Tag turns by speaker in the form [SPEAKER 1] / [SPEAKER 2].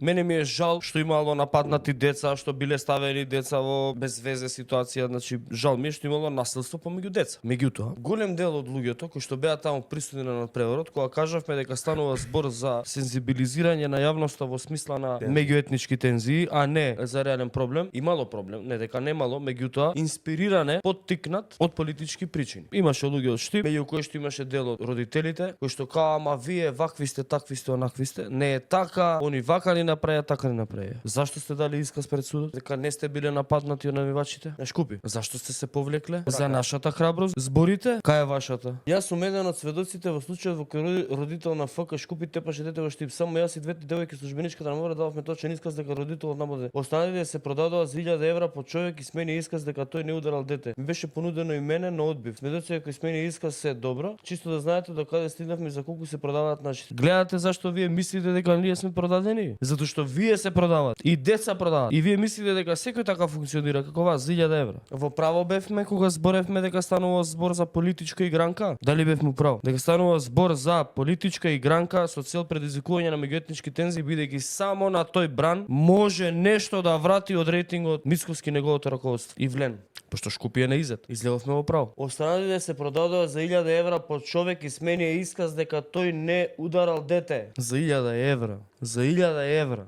[SPEAKER 1] Мене ми е жал што имало нападнати деца, што биле ставени деца во безвезе ситуација, значи жал ми е што имало насилство помеѓу деца. Меѓутоа, голем дел од луѓето кои што беа таму присутни на надпреворот, кога кажавме дека станува збор за сензибилизирање на јавноста во смисла на меѓуетнички тензии, а не за реален проблем, имало проблем, не дека немало, меѓутоа инспириране, поттикнат од политички причини. Имаше луѓе од Штип, меѓу кои што имаше дел од родителите, кои што каа, ама вие вакви сте, такви сте, онакви сте. Не е така, они вака ни направија, така ни направија. Зашто сте дали исказ пред судот? Дека не сте биле нападнати од навивачите? Не шкупи. Зашто сте се повлекле? За нашата храброст? Зборите? Кај е вашата? Јас сум еден од сведоците во случајот во кој родител на ФК Шкупи тепаше дете во Штип. Само јас и двете девојки службеничката на МВР дававме точен исказ дека родителот набоде. Останалите се продадоа за 1000 евра по човек и смени исказ дека тој не ударал дете. Ми беше понудено и мене, но одбив. Сведоците кои смени исказ се добро, чисто да знаете до каде стигнавме и за колку се продаваат нашите. Гледате зашто вие мислите дека ние сме продадени? Затоа што вие се продават и деца продават. И вие мислите дека секој така функционира како вас за 1000 евра. Во право бевме кога зборевме дека станува збор за политичка игранка? Дали бевме право? Дека станува збор за политичка игранка со цел предизвикување на меѓуетнички тензии, бидејќи само на тој бран може нешто да врати од рейтингот Мицковски неговото раководство и влен. Пошто Шкупи е неизет. Излеговме во право. Останалите се продадоа за 1000 евра по човек и смени исказ дека тој не ударал дете. За 1000 евра. За 1000 евра.